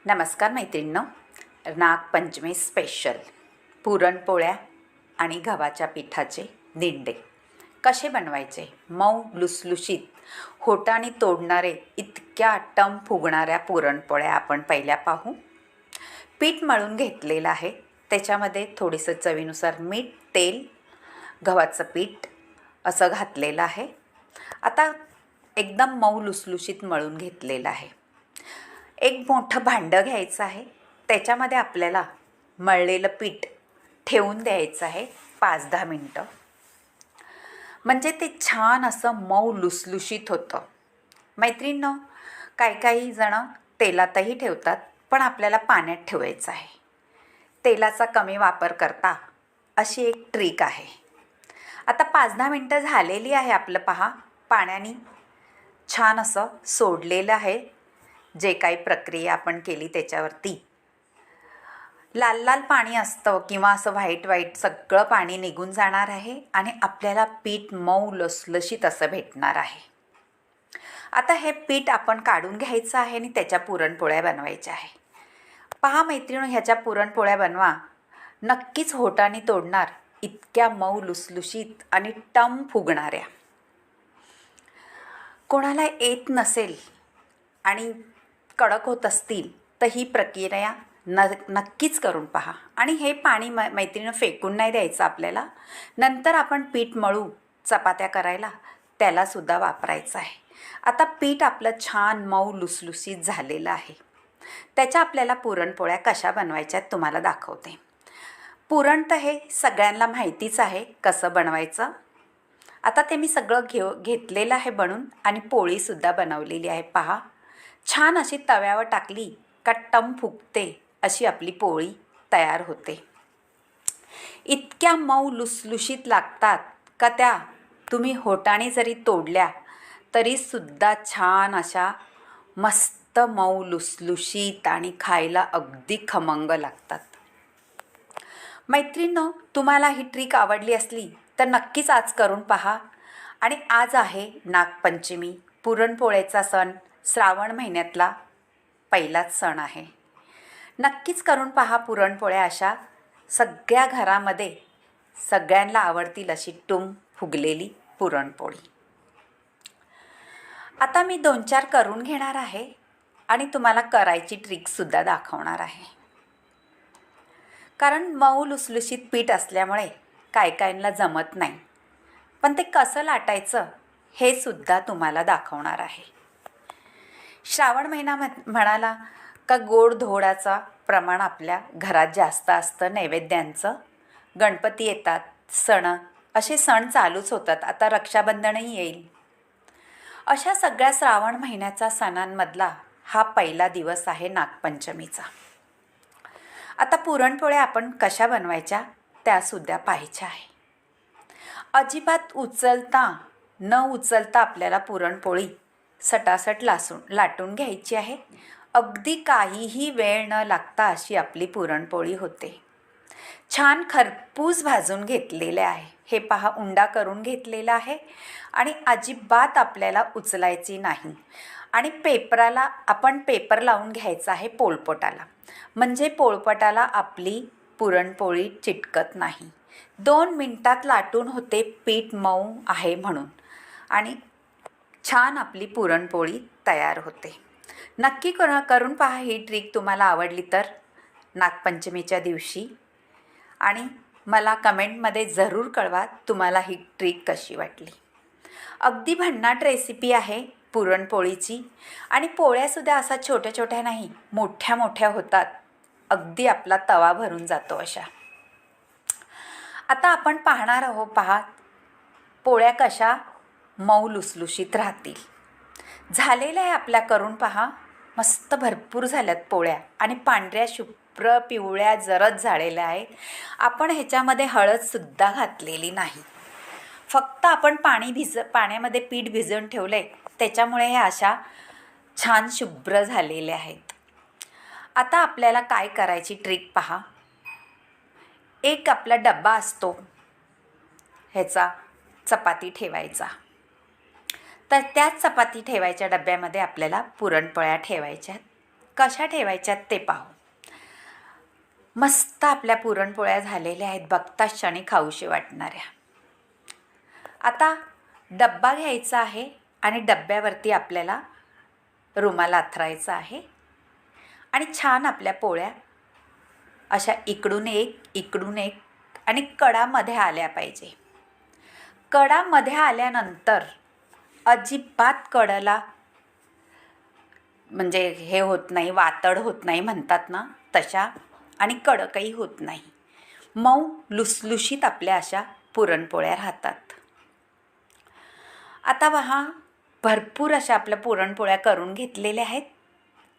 नमस्कार मैत्रिणींनो, नागपंचमी स्पेशल पुरणपोळ्या आणि गव्हाच्या पिठाचे दिंडे कसे बनवायचे. मऊ लुसलुशीत होटाने तोडणारे इतक्या टम फुगणाऱ्या पुरणपोळ्या आपण पहिल्या पाहू. पीठ मळून घेतलेलं आहे, त्याच्यामध्ये थोडंसं चवीनुसार मीठ, तेल, गव्हाचं पीठ असं घातलेलं आहे. आता एकदम मऊ लुसलुशीत मळून घेतलेलं आहे. एक मोठं भांडं घ्यायचं आहे, त्याच्यामध्ये आपल्याला मळलेलं पीठ ठेवून द्यायचं आहे 5-10 मिनटं. म्हणजे ते छान असं मऊ लुसलुशीत होतं. मैत्रिणींनो, काही जण तेलातही ठेवतात, पण आपल्याला पाण्यात ठेवायचं आहे. तेलाचा कमी वापर करता अशी एक ट्रिक आहे. आता 5-10 मिनटं झालेली आहे. आपलं पहा, पाण्याने छान असं सोडलेलं आहे. जे काही प्रक्रिया आपण केली त्याच्यावरती लाल लाल पाणी असतं किंवा असं व्हाईट सगळं पाणी निघून जाणार आहे आणि आपल्याला पीठ मऊ लसलशीत असं भेटणार आहे. आता हे पीठ आपण काढून घ्यायचं आहे आणि त्याच्या पुरणपोळ्या बनवायच्या आहे. पहा मैत्रिणी, ह्याच्या पुरणपोळ्या बनवा, नक्कीच होटाने तोडणार इतक्या मऊ लुसलुशीत आणि टम फुगणाऱ्या. कोणाला येत नसेल आणि कडक होत असतील तर ही प्रक्रिया नक्कीच करून पहा. आणि हे पाणी मैत्रिणीनं फेकून नाही द्यायचं आपल्याला. नंतर आपण पीठ मळू चपात्या करायला, त्यालासुद्धा वापरायचं आहे. आता पीठ आपलं छान मऊ लुसलुसीत झालेलं आहे. त्याच्या आपल्याला पुरणपोळ्या कशा बनवायच्या तुम्हाला दाखवते. पुरण तर हे सगळ्यांना माहितीच आहे कसं बनवायचं. आता ते मी सगळं घेतलेलं आहे बनवून आणि पोळीसुद्धा बनवलेली आहे. पहा, छान अशी तव्यावर टाकली का टम फुगते अशी आपली पोळी तयार होते. इतक्या मऊ लुसलुशीत लागतात का त्या तुम्ही होटाने जरी तोडल्या तरीसुद्धा छान अशा मस्त मऊ लुसलुशीत आणि खायला अगदी खमंग लागतात. मैत्रिणींनो, तुम्हाला ही ट्रिक आवडली असली तर नक्कीच आज करून पहा. आणि आज आहे नागपंचमी, पुरणपोळ्याचा सण. श्रावण महिन्यातला पहिलाच सण आहे. नक्कीच करून पहा पुरणपोळ्या. अशा सगळ्या घरामध्ये सगळ्यांना आवडतील अशी टुम फुगलेली पुरणपोळी. आता मी 2-4 करून घेणार आहे आणि तुम्हाला करायची ट्रिकसुद्धा दाखवणार आहे. कारण मऊ लुसलुशीत पीठ असल्यामुळे काहींना जमत नाही, पण ते कसं लाटायचं हे सुद्धा तुम्हाला दाखवणार आहे. श्रावण महिना म्हणाला का गोडधोडाचा प्रमाण आपल्या घरात जास्त असतं. नैवेद्यांचं, गणपती येतात, सण, असे सण चालूच होतात. आता रक्षाबंधनही येईल. अशा सगळ्या श्रावण महिन्याचा सणांमधला हा पहिला दिवस आहे नागपंचमीचा. आता पुरणपोळ्या आपण कशा बनवायच्या त्यासुद्धा पाहायच्या आहे. अजिबात न उचलता आपल्याला पुरणपोळी सटासट लाटून घ्यायची आहे. अगदी काहीही वेळ न लागता अशी आपली पुरणपोळी होते. छान खरपूस भाजून घेतलेले आहे. हे पहा, उंडा करून घेतलेला आहे आणि अजिबात आपल्याला उचलायची नाही. आणि आपण पेपर लावून घ्यायचा आहे पोळपटाला, म्हणजे पोळपटाला आपली पुरणपोळी चिटकत नाही. 2 मिनिटात लाटून होते, पीठ मऊ आहे म्हणून. आणि छान आपली पुरणपोळी तयार होते. नक्की करून पहा ही ट्रिक. तुम्हाला आवडली तर नागपंचमीच्या दिवशी आणि मला कमेंटमध्ये जरूर कळवा तुम्हाला ही ट्रिक कशी वाटली. अगदी भन्नाट रेसिपी आहे पुरणपोळीची. आणि पोळ्यासुद्धा असा छोट्या नाही, मोठ्या होतात. अगदी आपला तवा भरून जातो अशा. आता आपण पाहणार आहोत. पहा, पोळ्या कशा मऊ लुसलुशीत राहतील. झालेल्या आहे आपल्या करून पहा. मस्त भरपूर झाल्यात पोळ्या आणि पांढऱ्या शुभ्र पिवळ्या जरद झालेल्या आहेत. आपण ह्याच्यामध्ये हळदसुद्धा घातलेली नाही. फक्त आपण पाण्यामध्ये पीठ भिजवून ठेवलं आहे, त्याच्यामुळे हे अशा छान शुभ्र झालेल्या आहेत. आता आपल्याला काय करायची ट्रिक पहा. एक आपला डब्बा असतो ह्याचा चपाती ठेवायचा, तर त्याच चपाती ठेवायच्या डब्यामध्ये आपल्याला पुरणपोळ्या ठेवायच्या. कशा ठेवायच्यात ते पाहू. मस्त आपल्या पुरणपोळ्या झालेल्या आहेत, बघताच क्षणी खाऊशी वाटणाऱ्या. आता डब्बा घ्यायचा आहे आणि डब्यावरती आपल्याला रुमाल आथरायचा आहे आणि छान आपल्या पोळ्या अशा इकडून एक आणि कडामध्ये आल्या पाहिजे. कडामध्ये आल्यानंतर अजिबात कडाला म्हणजे हे होत नाही, वातड होत नाही म्हणतात ना तशा, आणि कडकही होत नाही. मऊ लुसलुशीत आपल्या अशा पुरणपोळ्या राहतात. आता पहा, भरपूर अशा आपल्या पुरणपोळ्या करून घेतलेल्या आहेत.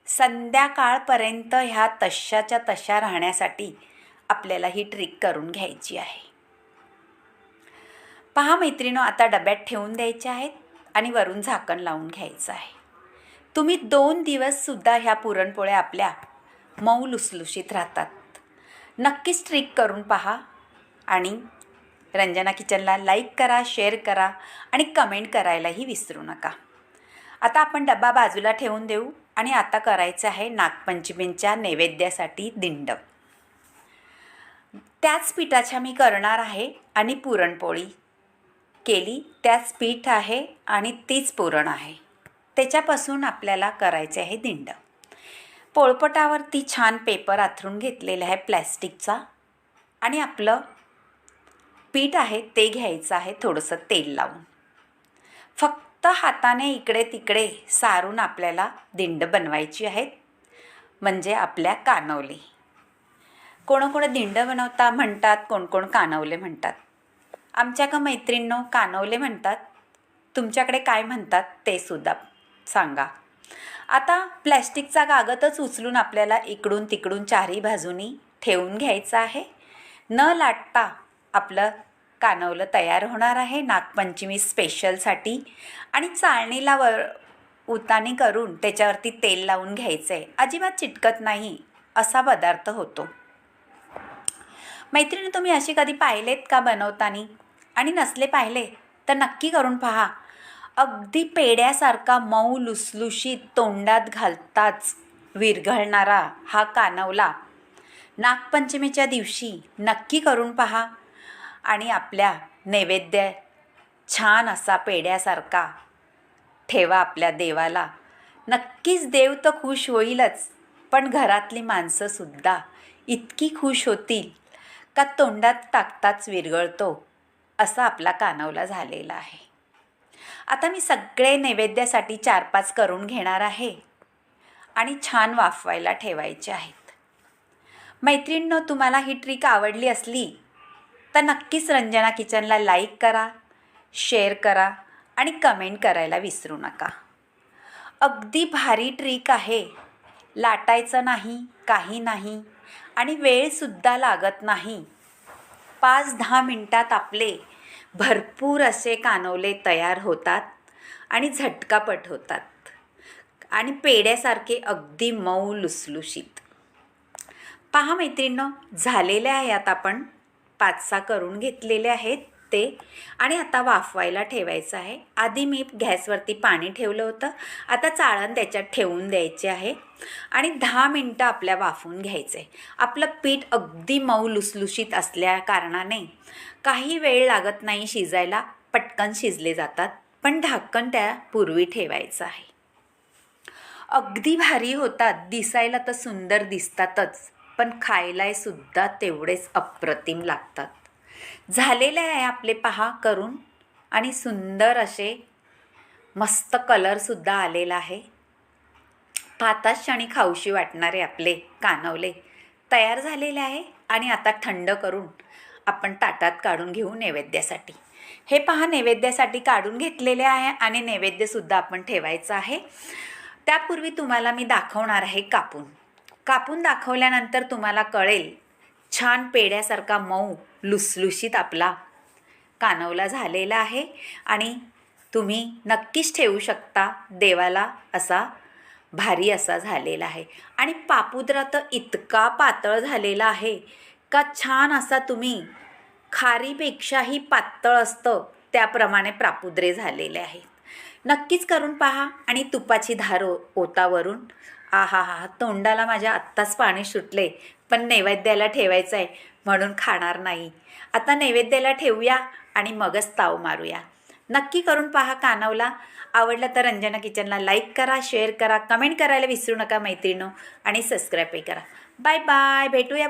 संध्याकाळपर्यंत ह्या तशाच्या तशा राहण्यासाठी आपल्याला ही ट्रिक करून घ्यायची आहे. पहा मैत्रिणो, आता डब्यात ठेवून द्यायचे आहेत आणि वरून झाकण लावून घ्यायचं आहे. तुम्ही 2 दिवससुद्धा ह्या पुरणपोळ्या आपल्या मऊ लुसलुशीत राहतात. नक्कीच ट्रिक करून पहा आणि रंजना किचनला लाईक करा, शेअर करा आणि कमेंट करायलाही विसरू नका. आता आपण डबा बाजूला ठेवून देऊ आणि आता करायचं आहे नागपंचमीच्या नैवेद्यासाठी दिंड. त्याच पिठाच्या मी करणार आहे आणि पुरणपोळी केली त्याच पीठ आहे आणि तीच पुरण आहे, त्याच्यापासून आपल्याला करायचे आहे दिंड. पोळपटावरती छान पेपर आथरून घेतलेला आहे प्लॅस्टिकचा आणि आपलं पीठ आहे ते घ्यायचं आहे थोडंसं तेल लावून. फक्त हाताने इकडे तिकडे सारून आपल्याला दिंड बनवायची आहेत, म्हणजे आपल्या कानवले. कोण दिंड बनवता म्हणतात, कोण कानवले म्हणतात. आमच्या मैत्रिणींनो कानवले म्हणतात. तुमच्याकडे काय म्हणतात ते सुद्धा सांगा. आता प्लॅस्टिकचा कागदच उचलून आपल्याला इकडून तिकडून चारही बाजूनी ठेवून घ्यायचं आहे. न लाटता आपलं कानवलं तयार होणार आहे नागपंचमी स्पेशलसाठी. आणि चाळणीला उतानी करून त्याच्यावरती तेल लावून घ्यायचं आहे. अजिबात चिटकत नाही असा पदार्थ होतो. मैत्रिणी, तुम्ही अशी कधी पाहिलेत का बनवतानी? आणि नसले पाहिले तर नक्की करून पहा. अगदी पेड्यासारखा मऊ लुसलुशीत तोंडात घालताच विरघळणारा हा कानवला नागपंचमीच्या दिवशी नक्की करून पहा आणि आपल्या नैवेद्य छान असा पेड्यासारखा ठेवा आपल्या देवाला. नक्कीच देव तर खुश होईलच, पण घरातली माणसंसुद्धा इतकी खुश होतील का तोंडात टाकताच विरघळतो असा आपला कानवला झालेला आहे. आता मी सगळे नैवेद्यासाठी 4-5 करून घेणार आहे आणि छान वाफवायला ठेवायचे आहेत. मैत्रिणींनो, तुम्हाला ही ट्रिक आवडली असली तर नक्कीच रंजना किचनला लाईक करा, शेअर करा आणि कमेंट करायला विसरू नका. अगदी भारी ट्रिक आहे. लाटायचं नाही, काही नाही आणि वेळसुद्धा लागत नाही. 5-10 मिनटात आपले भरपूर असे कानवले तयार होतात आणि झटकापट होतात आणि पेड्यासारखे अगदी मऊ लुसलुशीत. पहा मैत्रिणींनो, झालेले आहे. आता आपण 5-6 करून घेतलेले आहेत ते आणि आता वाफवायला ठेवायचं आहे. आधी मी गॅसवरती पाणी ठेवलं होतं, आता चाळण त्याच्यात ठेवून द्यायचे आहे आणि 10 मिनटं आपल्या वाफवून घ्यायचं आहे. आपलं पीठ अगदी मऊ लुसलुशीत असल्या कारणाने काही वेळ लागत नाही शिजायला, पटकन शिजले जातात. पण ढाकण त्यापूर्वी ठेवायचं आहे. अगदी भारी होतात. दिसायला तर सुंदर दिसतातच, पण खायला सुद्धा तेवढेच अप्रतिम लागतात. झालेले आहे आपले पहा करून आणि सुंदर असे मस्त कलरसुद्धा आलेला आहे. पाताच क्षणी खाऊशी वाटणारे आपले कानवले तयार झालेले आहे आणि आता थंड करून आपण ताटात काढून घेऊ नैवेद्यासाठी. हे पहा, नैवेद्यासाठी काढून घेतलेले आहे आणि नैवेद्यसुद्धा आपण ठेवायचं आहे. त्यापूर्वी तुम्हाला मी दाखवणार आहे कापून दाखवल्यानंतर तुम्हाला कळेल छान पेड्यासारखा मऊ लुसलुशीत आपला कानवला झालेला आहे आणि तुम्ही नक्कीच ठेवू शकता. देवाला असा भारी असा झालेला आहे आणि पापुद्रा तर इतका पातळ झालेला आहे का छान असा तुम्ही खारीपेक्षाही पातळ असतं त्याप्रमाणे पापुद्रे झालेले आहेत. नक्कीच करून पहा आणि तुपाची धार ओतावरून आहा हा, तोंडाला माझ्या आत्ताच पाणी सुटले, पण नैवेद्याला ठेवायचं आहे म्हणून खाणार नाही. आता नैवेद्याला ठेवूया आणि मगच ताव मारूया. नक्की करून पहा कानवला. आवडलं तर रंजना किचनला लाईक करा, शेअर करा, कमेंट करायला विसरू नका मैत्रिणो, आणि सबस्क्राईबही करा. बाय बाय, भेटूया.